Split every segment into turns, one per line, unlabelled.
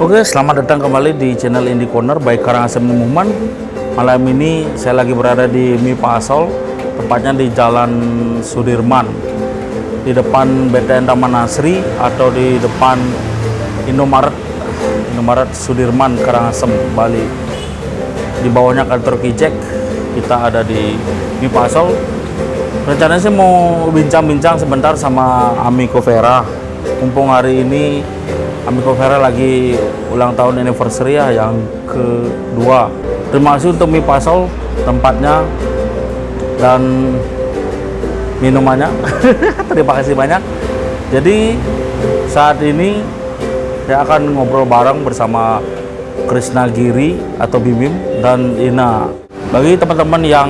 Oke, selamat datang kembali di channel Indie Corner by Karangasem Muhammad. Malam ini saya lagi berada di Mi Pasol, tepatnya di Jalan Sudirman, di depan BTN Taman Asri atau di depan Indomaret Sudirman, Karangasem, Bali. Di bawahnya kantor Kijek. Kita ada di Mi Pasol. Rencananya sih mau bincang-bincang sebentar sama Amiko Vera. Mumpung hari ini Amiko Vera lagi ulang tahun anniversary ya, yang kedua. Terima kasih untuk Mi Pasol, tempatnya dan minumannya. Terima kasih banyak. Jadi saat ini saya akan ngobrol bareng bersama Krisna Giri atau Bimim dan Ina. Bagi teman-teman yang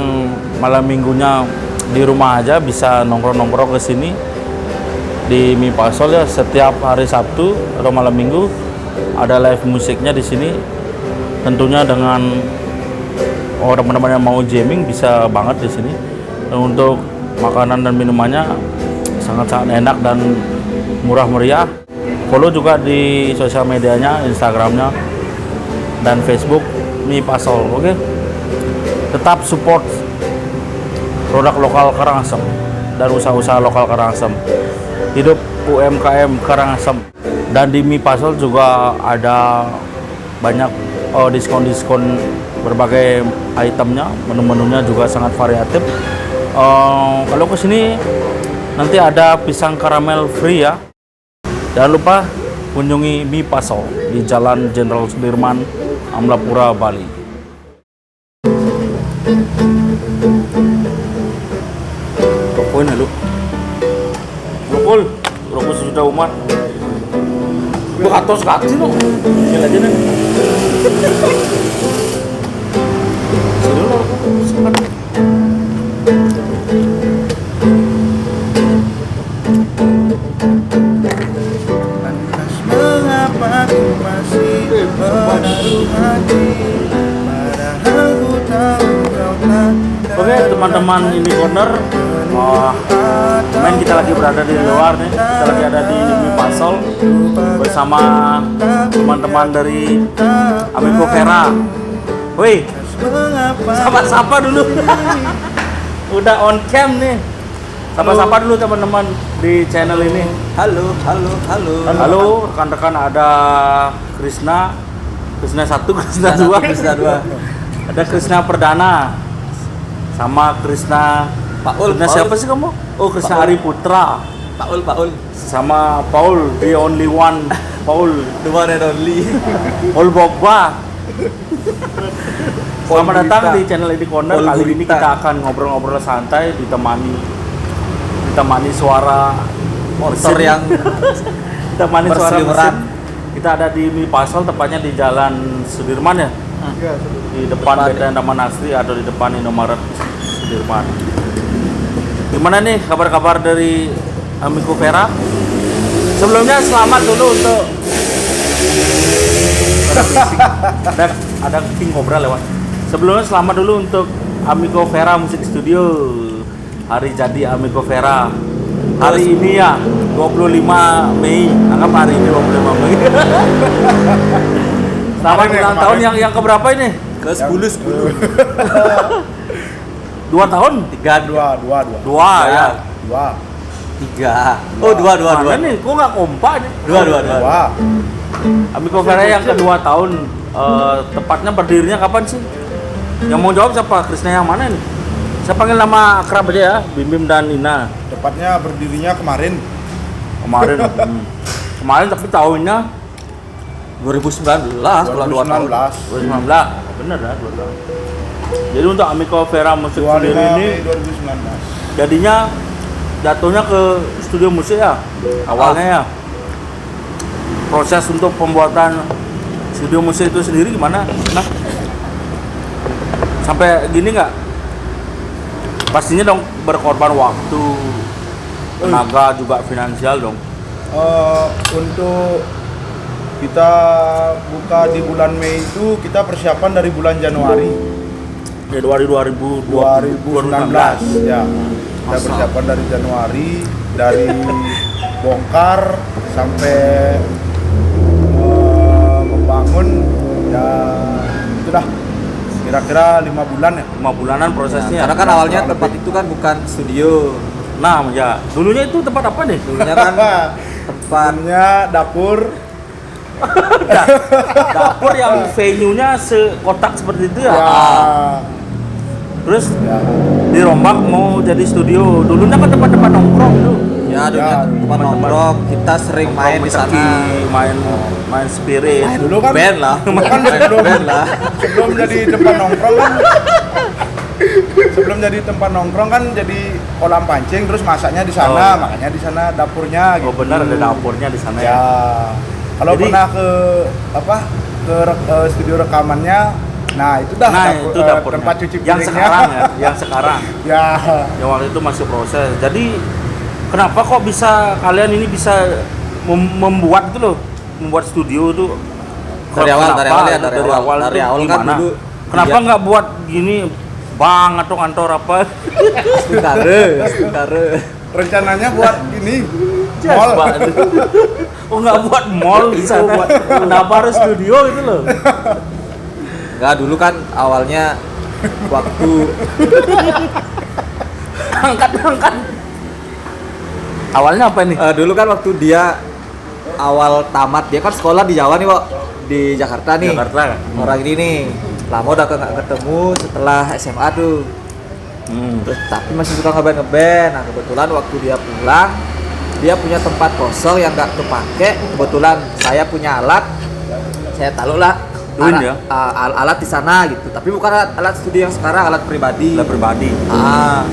malam minggunya di rumah aja, bisa nongkrong-nongkrong ke sini di Mi Pasol ya. Setiap hari Sabtu atau malam minggu ada live musiknya di sini. Tentunya dengan teman-teman yang mau jamming bisa banget di sini. Dan untuk makanan dan minumannya sangat-sangat enak dan murah meriah. Follow juga di sosial medianya, Instagramnya dan Facebook Mi Pasol. Oke. Tetap support produk lokal Karangasem dan usaha-usaha lokal Karangasem. Hidup UMKM Karangasem. Dan di Mi Pasol juga ada banyak diskon-diskon berbagai itemnya, menu-menunya juga sangat variatif. Kalau kesini nanti ada pisang karamel free ya. Jangan lupa kunjungi Mi Pasol di Jalan Jenderal Sudirman, Amlapura, Bali. Rokokin lu. Rokol, rokok sejuta umat. Gue katos kaki lo. Ini aja nih. Sini lo, sekat.
Lantas mengapa ku masih menaruh hati, padahal ku tahu kau tak.
Oke teman-teman Indie Corner, main kita lagi berada di luar nih. Kita lagi ada di Mi Pasol bersama teman-teman dari Amiko Vera. Woi, sapa-sapa dulu. Udah on cam nih. Sapa-sapa dulu teman-teman di channel ini.
Halo.
Halo rekan-rekan, ada Krisna 1, Krisna 2. Ada Krisna Perdana sama Krisna
Paul.
siapa sih kamu? Oh, Krisna Ari Putra.
Paul.
Sama Paul, the only one. Paul,
The one and only.
Paul Bogba. Selamat
Paul
datang
Gurita.
di channel Indie Corner.
Paul
Kali ini
Gurita.
kita akan ngobrol-ngobrol santai ditemani suara
Motor yang
ditemani suara
berseliweran.
mesin. Kita ada di Mi Pasol, tepatnya di Jalan Sudirman ya. Di depan BTN Taman Asri atau di depan Indomaret Sudirman. Gimana nih kabar-kabar dari Amiko Vera? Sebelumnya selamat dulu untuk ada King Cobra lewat. Sebelumnya selamat dulu untuk Amiko Vera Musik Studio. Hari jadi Amiko Vera. Hari ini ya 25 Mei. Anggap hari ini 25 Mei. Selamat ulang tahun yang keberapa ini?
Ke 10.
2 tahun?
3, 2.
2 ya.
3. Oh, 2.
Mana nih? Kok nggak kompak nih?
2.
Amiko Vera yang kedua tahun. Tepatnya berdirinya kapan sih? Yang mau jawab siapa? Krisna yang mana nih? Saya panggil nama akrab aja ya, Bim dan Ina.
Tepatnya berdirinya kemarin.
Kemarin tapi tahunnya
2019 setelah 2 tahun.
2019. Bener ya, 2 tahun. Jadi untuk Amiko Vera Musik
25
sendiri ini
Mei 2019.
jadinya jatuhnya ke studio musik ya awalnya ya. Proses untuk pembuatan studio musik itu sendiri gimana? Nah, sampai gini nggak? Pastinya dong berkorban waktu, tenaga juga finansial dong.
Untuk kita buka di bulan Mei itu kita persiapan dari bulan Januari
Januari
2019 ya. Kita persiapan dari Januari, dari bongkar sampai bangun ya itu dah kira-kira 5 bulan ya.
5 bulanan prosesnya.
Karena kan awalnya tempat itu kan bukan studio.
Nah, ya. Dulunya itu tempat apa nih?
Dulunya kan tempatnya
dapur
Dapur yang venue-nya sekotak seperti itu ya. Terus
Ya.
dirombak mau jadi studio. Dulunya kan tempat-tempat nongkrong itu.
ya dulunya
Ya,
tempat nongkrong. Kita sering main di sana.
Main spirit.
Dulu kan
Band lah.
kan sebelum jadi tempat nongkrong kan sebelum jadi tempat nongkrong kan jadi kolam pancing terus masaknya di sana,
Oh, iya.
makanya di sana dapurnya
Oh
gitu.
benar ada dapurnya di sana
Ya.
ya.
Kalau
Jadi-
pernah ke studio rekamannya, nah itu dah
Nah, itu dapurnya.
tempat cuci
Yang
piringnya.
sekarang ya, yang sekarang.
Ya.
Yang waktu itu masih proses. Jadi kenapa kok bisa kalian ini bisa membuat itu loh, membuat studio itu
Dari awal,
kenapa?
dari awal ya,
Dari
dari awal. Dari
itu
awal kan
gimana?
dulu
Kenapa
dia-
nggak buat gini bang atau kantor apa?
Sementara.
Rencananya buat ini
Jas,
mall.
Pak. Oh nggak buat mall di sana. Kenapa harus studio itu loh?
Enggak, dulu kan awalnya waktu
Angkat. Awalnya apa nih?
dulu kan waktu dia awal tamat, dia kan sekolah di Jawa nih, Pak. Di Jakarta nih.
Jakarta kan?
Orang ini nih. Lama udah nggak ketemu setelah SMA tuh. Terus tapi masih suka ngeband. Nah, kebetulan waktu dia pulang, dia punya tempat kosong yang nggak kepake. Kebetulan saya punya alat. Saya taruhlah
Duin
alat,
ya?
alat di sana gitu. Tapi bukan alat studio yang sekarang, alat pribadi.
Lah pribadi.
Ah,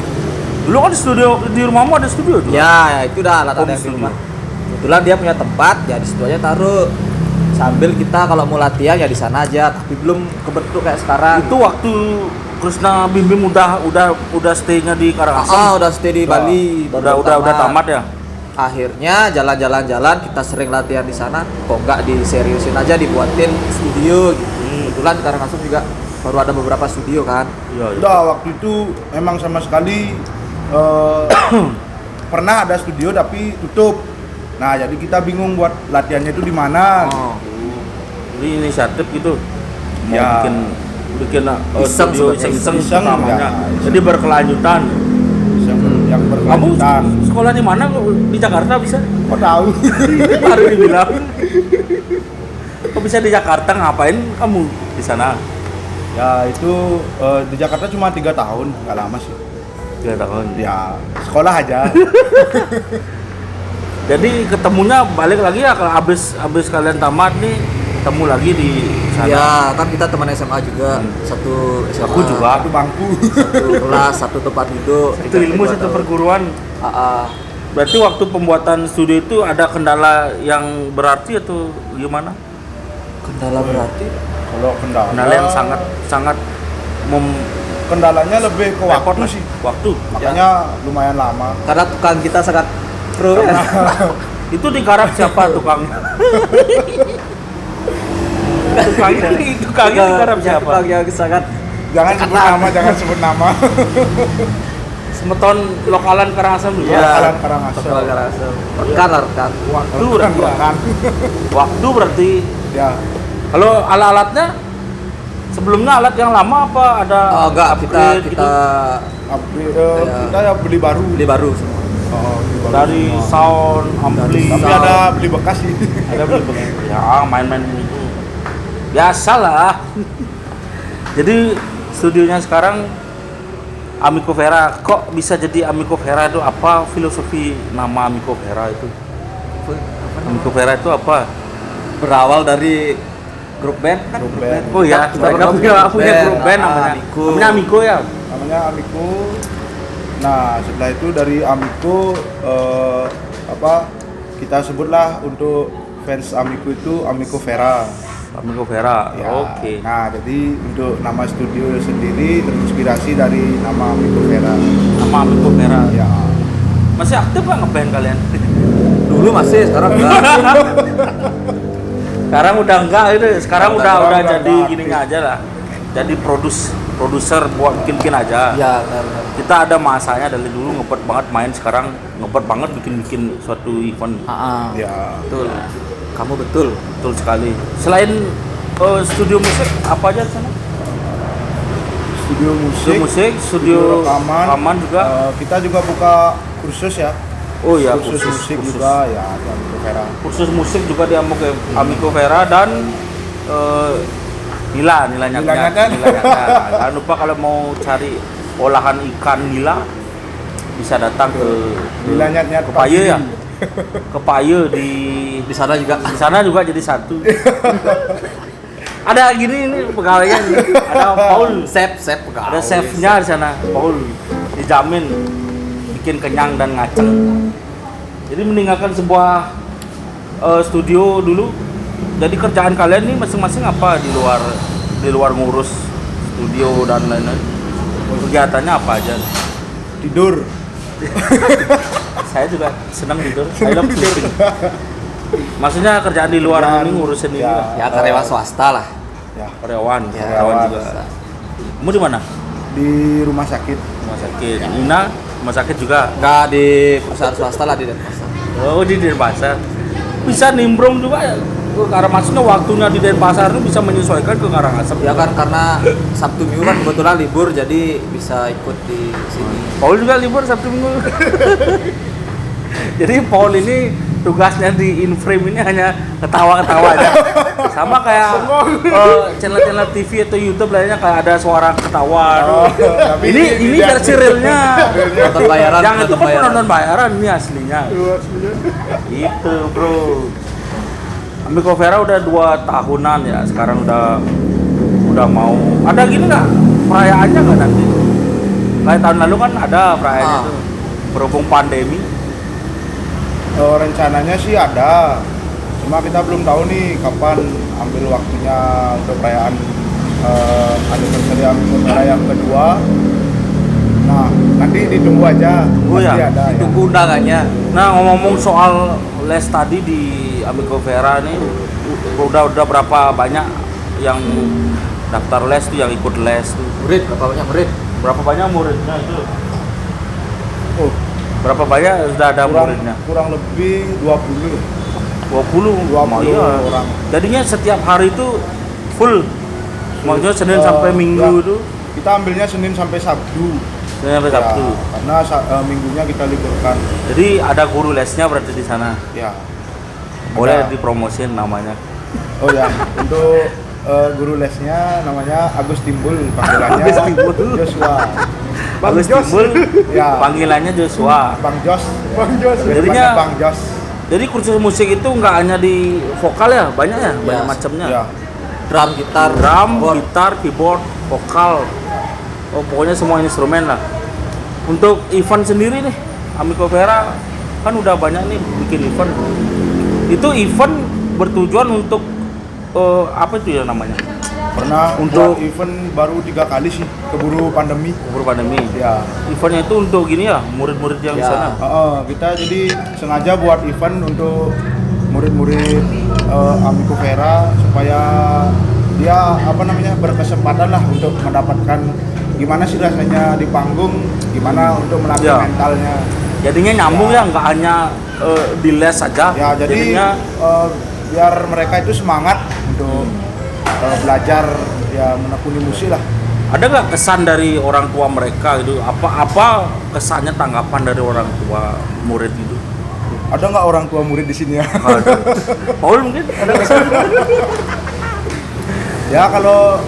Dulu kan di studio di rumahmu ada studio tuh.
ya itu udah alat
Oh,
yang
di
di
studio.
rumah. Kebetulan dia punya tempat, ya di situ aja taruh. Sambil kita kalau mau latihan ya di sana aja, tapi belum kebentuk kayak sekarang.
Itu waktu Krishna Bim Bim udah stay-nya di Karangasem.
udah stay di Bali, baru
Udah tamat ya.
Akhirnya jalan-jalan kita sering latihan di sana, kok nggak diseriusin aja dibuatin studio gitu. Kebetulan di Karangasem juga baru ada beberapa studio kan.
Iya.
Udah waktu itu memang sama sekali pernah ada studio tapi tutup. Nah, jadi kita bingung buat latihannya itu di mana.
Oh.
Jadi inisiatif gitu. Mau
Ya.
bikin
Iseng
studio
sebenarnya,
iseng
iseng,
namanya.
ya, iseng.
Jadi berkelanjutan.
Yang
Kamu
berkelanjutan.
sekolah di mana? Di Jakarta bisa?
Kok tahu?
Baru dibilang. Kok bisa di Jakarta, ngapain kamu di sana?
Ya itu di Jakarta cuma 3 tahun, nggak lama sih.
3 tahun.
Ya sekolah aja.
Jadi ketemunya balik lagi ya kalau abis kalian tamat nih ketemu lagi di sana.
Ya kan kita teman SMA juga, satu SMA.
Aku juga.
Satu bangku.
Satu kelas, satu tempat duduk.
Itu ilmu satu perguruan. Berarti waktu pembuatan studio itu ada kendala yang berarti atau gimana?
Kendala berarti
Kalau kendala.
Kendala yang sangat
Kendalanya lebih ke
repot
waktu
lah.
sih.
Waktu.
Makanya lumayan lama.
karena tukang kita sangat pro ya.
Itu digarap siapa tukang? Tukangnya digarap siapa?
Tukang yang sangat
Jangan sebut nama, jangan sebut nama.
Semeton lokalan Karangasem dulu.
Ya.
Lokalan Karangasem.
Tukang Karangasem. Rekan lah rekan.
Waktu
Bukan
berarti.
rekan.
Waktu berarti.
Ya.
Kalau alat-alatnya sebelumnya alat yang lama apa ada
Oh enggak,
upgrade
kita Ya.
Kita ya beli baru.
beli baru semua.
Oh, beli baru
dari
semua.
sound, ampli,
Tapi
sound.
ada beli bekas sih.
ada beli ya main-main itu biasalah. Jadi studionya sekarang Amico Vera. Kok bisa jadi Amico Vera itu apa filosofi nama Amico Vera itu? Amico Vera itu apa?
Berawal dari grup band kan?
Grup band.
Oh ya,
Kita
mereka
pernah
punya grup band namanya.
Amico.
Namanya Amico ya.
Namanya Amico. Nah, setelah itu dari Amico kita sebutlah untuk fans Amico itu Amico Vera.
Amico Vera.
Ya.
Oke.
Nah, jadi untuk nama studio sendiri terinspirasi dari nama Amico Vera.
Nama Amico Vera.
Ya.
Masih aktif nggak ngeband kalian?
Dulu masih, sekarang enggak.
Sekarang udah enggak itu. Sekarang udah
Sekarang
jadi
enggak
gininya aja lah. Jadi produser buat bikin aja.
Ya, benar.
Kita ada masanya dari dulu ngebet banget main, sekarang ngebet banget bikin suatu event.
Heeh.
Ya.
Betul.
Kamu betul.
Betul sekali. Selain studio musik apa aja di sana?
Studio
Studio
musik,
musik, studio rekaman juga.
Kita juga buka kursus ya.
Oh ya,
kursus musik juga ya di Amico Vera.
Kursus musik juga di Amico Vera dan nilainya. Jangan lupa kalau mau cari olahan ikan nila bisa datang ke
Nyat-nyat
Paye ya. Ke Paye
Di sana juga.
di sana juga jadi satu. Ada gini ini pegawainya nih. Ada Paul,
Chef
ada chefnya di sana. Paul dijamin bikin kenyang dan ngaceng. Jadi meninggalkan sebuah studio dulu. Jadi kerjaan kalian nih masing-masing apa di luar ngurus studio dan lain-lain? Kegiatannya apa aja?
Tidur.
Saya juga senang tidur. Saya sleeping. Maksudnya kerjaan di luar ini ngurusin ini lah.
Ya karyawan swasta lah.
Ya,
Karyawan
karyawan
juga.
bisa.
Kamu di mana?
di rumah sakit.
Rumah sakit. Ina rumah sakit juga.
Enggak di perusahaan swasta lah di Denpasar.
Oh di Denpasar. Bisa nimbrung juga ya. Karena maksudnya waktunya di Denpasar itu bisa menyesuaikan ke Karangasem.
Ya kan karena Sabtu Minggu kan kebetulan libur jadi bisa ikut di sini.
Paul juga libur Sabtu Minggu. Jadi Paul ini tugasnya di Inframe ini hanya ketawa-ketawa aja. Sama kayak channel-channel TV atau YouTube lainnya kayak ada suara ketawa.
Tapi
Ini versi realnya.
Penonton bayaran.
Yang itu kan
bayaran.
penonton bayaran ini aslinya. Gitu bro. Amico Vera udah 2 tahunan ya. Sekarang udah mau. Ada gini nggak perayaannya nggak nanti? Kayak tahun lalu kan ada perayaannya itu. Berhubung pandemi.
Rencananya sih ada, cuma kita belum tahu nih kapan ambil waktunya untuk perayaan anniversary Amico Vera yang kedua. Nah, nanti ditunggu aja.
Tunggu
Pasti
ya?
ada ya.
Tunggu undangannya.
Nah ngomong-ngomong soal les tadi di Amico Vera nih, udah berapa banyak yang daftar les tuh, yang ikut les tuh?
Murid, berapa banyak murid?
Berapa banyak muridnya itu?
Oh,
Berapa banyak sudah ada muridnya?
kurang lebih 20.
20
orang.
Jadinya setiap hari itu full. Maksudnya Senin sampai Minggu
ya,
itu.
Kita ambilnya Senin sampai Sabtu.
Senin sampai
Ya,
Sabtu.
karena Minggunya kita liburkan.
Jadi ada guru lesnya berarti di sana.
Ya.
Boleh
Ada.
dipromosin namanya.
Oh ya, untuk guru lesnya namanya Agus Timbul, panggilannya
Agus Timbul.
Joshua.
Agus Timbul,
Ya.
panggilannya Joshua.
Bang Jos.
Jadinya-
Bang Jos.
Jadi kursus musik itu nggak hanya di vokal ya, banyak ya, banyak macamnya.
Ya.
Drum, gitar,
Drum,
keyboard.
gitar, keyboard, vokal. Oh, pokoknya semua instrumen lah. Untuk event sendiri nih, Amico Vera kan udah banyak nih bikin event. Itu event bertujuan untuk apa itu ya namanya?
Pernah
Untuk-
buat event baru 3 kali sih, keburu pandemi.
Keburu pandemi.
Ya.
Eventnya itu untuk gini ya, murid-murid yang di
Ya.
sana.
Kita jadi sengaja buat event untuk murid-murid Amico Vera supaya dia berkesempatan lah untuk mendapatkan gimana sih rasanya di panggung, gimana untuk melatih
Ya.
mentalnya.
Jadinya nyambung ya, nggak hanya di les saja.
Ya, jadi
Jadinya
biar mereka itu semangat untuk belajar ya menekuni musik lah.
ada nggak kesan dari orang tua mereka gitu? Apa kesannya, tanggapan dari orang tua murid itu?
Ada nggak orang tua murid di sini ya?
Aduh. Paul mungkin ada kesan?
Ya kalau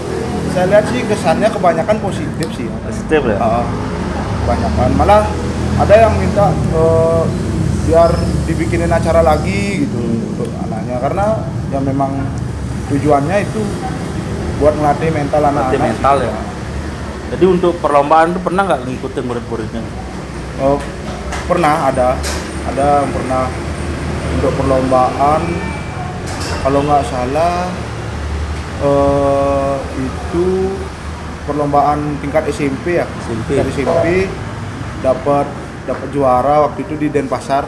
saya lihat sih kesannya kebanyakan positif sih.
Positif ya.
Kebanyakan malah ada yang minta biar dibikinin acara lagi gitu untuk anaknya, karena ya memang tujuannya itu buat melatih mental
Melatih
anak-anak.
mental ya. Jadi untuk perlombaan itu pernah nggak ngikutin murid-muridnya?
Pernah ada yang pernah untuk perlombaan, kalau nggak salah itu perlombaan tingkat SMP ya.
SMP.
Tingkat SMP dapat juara waktu itu di Denpasar,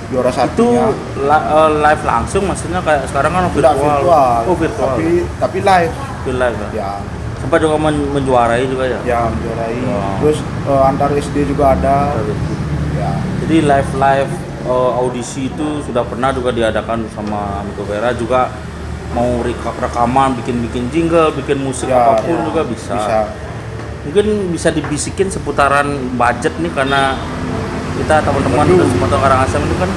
juara
Itu
satunya.
live langsung, maksudnya kayak sekarang kan
Tidak
virtual.
virtual,
Oh virtual.
tapi live
Live ya.
ya.
Sempat juga menjuarai juga ya.
Ya menjuarai.
Wow.
Terus antar SD juga ada. Ya.
Jadi live audisi itu sudah pernah juga diadakan sama Amico Vera juga. mau rekaman, bikin jingle, bikin musik apapun juga bisa. Mungkin bisa dibisikin seputaran budget nih, karena kita teman-teman dari Sumatera Karangasem itu kan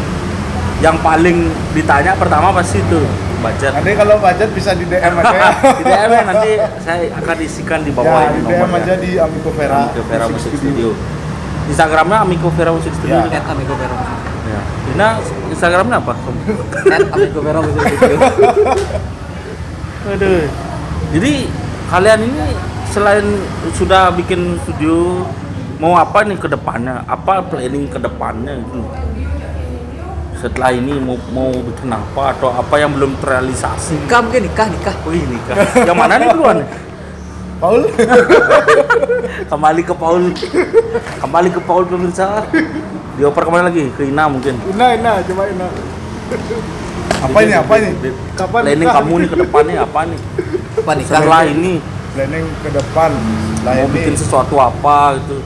yang paling ditanya pertama pasti itu budget.
Nanti kalau budget bisa di DM aja ya.
Di DM ya, nanti saya akan isikan di bawah
Ya,
ini
di DM
nomornya.
aja di Amico Vera.
Amico Vera Music Studio. Instagramnya Amico Vera Music Studio.
Ya.
juga.
Amico Vera.
Ya. Dina Instagramnya apa?
Amico Vera Music Studio.
Aduh. Jadi kalian ini selain sudah bikin studio, mau apa nih ke depannya? Apa planning ke depannya itu? Setelah ini mau bikin apa atau apa yang belum terrealisasi?
Nikah mungkin nikah.
Wih, nikah. Yang mana nih duluan?
Paul.
Kembali ke Paul pemirsa. Dioper kemana lagi? Ke Ina mungkin.
Ina, cuma Ina. Apa ini? Kapan
Planning
nikah?
kamu nih ke depannya apa nih?
Apa nikah?
Setelah ini
Planning ke depan. Setelah
mau
ini.
bikin sesuatu apa gitu.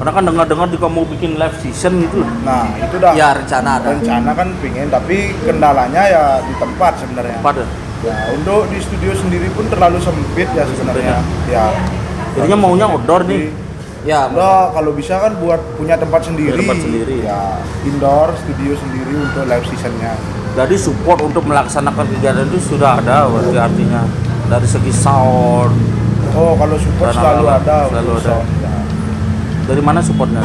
Karena kan dengar-dengar juga mau bikin live season gitu.
Nah, itu dah.
Ya rencana ada.
Rencana kan pingin, tapi kendalanya ya di tempat sebenarnya.
Pada.
Ya, untuk di studio sendiri pun terlalu sempit ya sebenarnya. Ya.
Jadinya maunya outdoor nih.
Ya,
Udah, kalau bisa kan buat punya tempat sendiri.
Punya tempat sendiri.
Ya, indoor studio sendiri untuk live seasonnya.
Jadi support untuk melaksanakan kegiatan itu sudah ada, berarti artinya dari segi sound.
Oh, kalau support
Dan
selalu
alat-alat,
ada.
selalu
untuk
ada.
sound, ya.
Dari mana supportnya?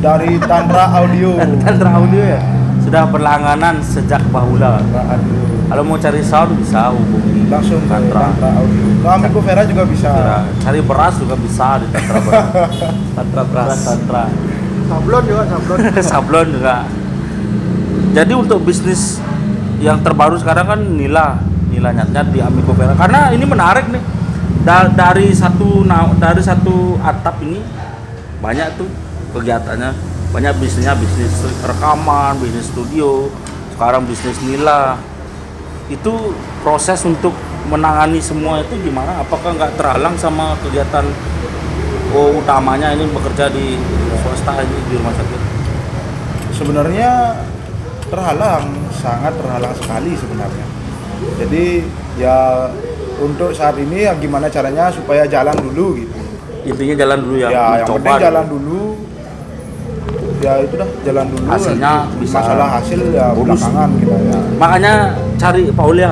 Dari Tantra Audio.
Tantra Audio ya. Sudah berlangganan sejak bahula.
Tantra Audio.
Kalau mau cari sound bisa hubungi
Langsung ke
Tantra.
Tantra Audio. Ke Amico Vera juga bisa.
Cari beras juga bisa di Tantra Beras.
Tantra beras.
Tantra.
Sablon juga, sablon.
Sablon juga. Jadi untuk bisnis yang terbaru sekarang kan Nila nyat-nyat di Amico Vera. Karena ini menarik nih. Dari satu atap ini banyak tuh kegiatannya. Banyak bisnisnya, bisnis rekaman, bisnis studio, sekarang bisnis Nila. Itu proses untuk menangani semua itu gimana? Apakah nggak terhalang sama kegiatan utamanya ini bekerja di swasta ini di rumah sakit?
Sebenarnya terhalang, sangat terhalang sekali sebenarnya. Jadi ya untuk saat ini ya gimana caranya supaya jalan dulu gitu.
Intinya jalan dulu ya,
Ya, yang
coba
penting jalan dulu. Ya itu dah, jalan dulu.
Hasilnya
nanti
bisa
masalah hasil ya
bonus.
belakangan kita ya.
Makanya cari Paul ya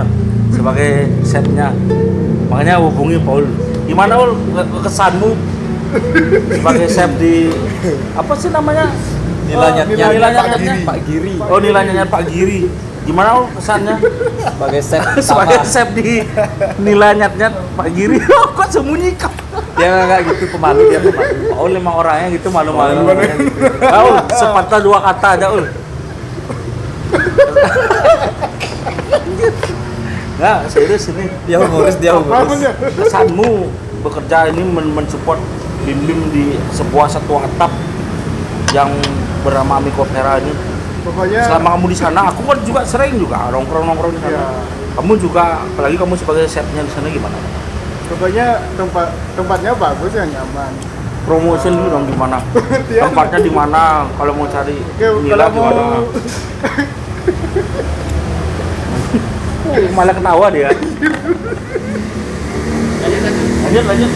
sebagai chefnya. Makanya hubungi Paul. Gimana Ul kesanmu sebagai chef di apa sih namanya?
Nilainya
Nilainya
Pak Giri.
Oh, nilainya Pak Giri. Gimana Ul kesannya
Sebagai chef
sebagai
sama.
chef di nilainya Pak Giri? Kok sembunyi kok?
Dia enggak gitu, pemalu dia pemalu.
Paul memang orangnya gitu malu-malu. Ul, sepatah dua kata aja Ul. Nggak, serius ini.
Dia humoris.
Kesanmu bekerja ini mensupport Bim-Bim di sebuah satu atap yang bernama Amico Vera ini.
Pokoknya
Selama kamu di sana, aku kan juga sering juga nongkrong di sana.
ya,
Kamu juga, apalagi kamu sebagai chefnya di sana gimana?
pokoknya tempatnya bagus ya, nyaman.
Promotion dulu dong gimana?
Iya.
Tempatnya di mana? Kalau mau cari Nila gimana? Malah ketawa dia. Lanjut.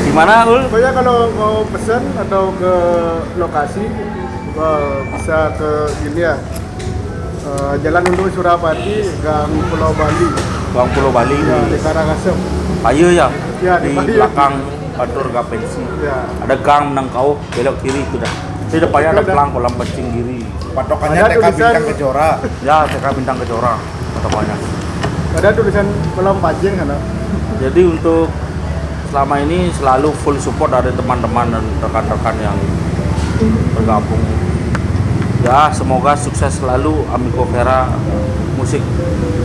Gimana Ul?
Pokoknya kalau mau pesan atau ke lokasi bisa ke gini ya, Jalan Undung Surapati, Gang Pulau Bali,
Bang Pulau Bali
ya,
di
di Karangasem.
Payu ya?
Ya,
Di
di Payu.
belakang kantor Gapensi.
Ya.
Ada gang Menangkau, belok kiri itu dah. Di depannya ada
Itu dah.
pelang kolam pancing kiri.
Patokannya
Ada
TK
tulisan-
Bintang Kejora.
Ya, TK Bintang Kejora patokannya.
Ada tulisan kolam pancing sana.
Jadi untuk selama ini selalu full support dari teman-teman dan rekan-rekan yang bergabung. Ya, semoga sukses selalu Amico Vera Musik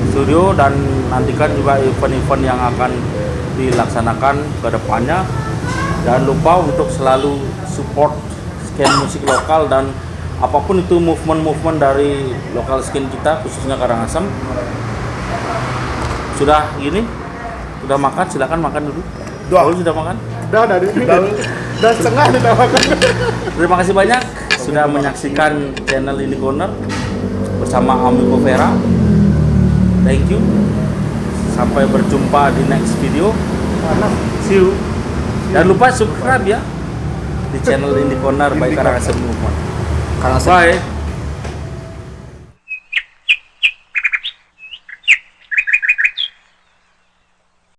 Studio dan nantikan juga event-event yang akan dilaksanakan ke depannya. Jangan lupa untuk selalu support scene musik lokal dan apapun itu movement-movement dari lokal scene kita khususnya Karangasem. Sudah gini? Udah makan? Silakan makan dulu. Paul sudah makan?
Udah setengah ditawakan.
Terima kasih banyak sudah menyaksikan channel Indie Corner bersama Amico Vera. Thank you. Sampai berjumpa di next video. See you. Jangan lupa subscribe ya di channel Indie Corner by
Indie
Karangasem Movement.
Karena
Bye.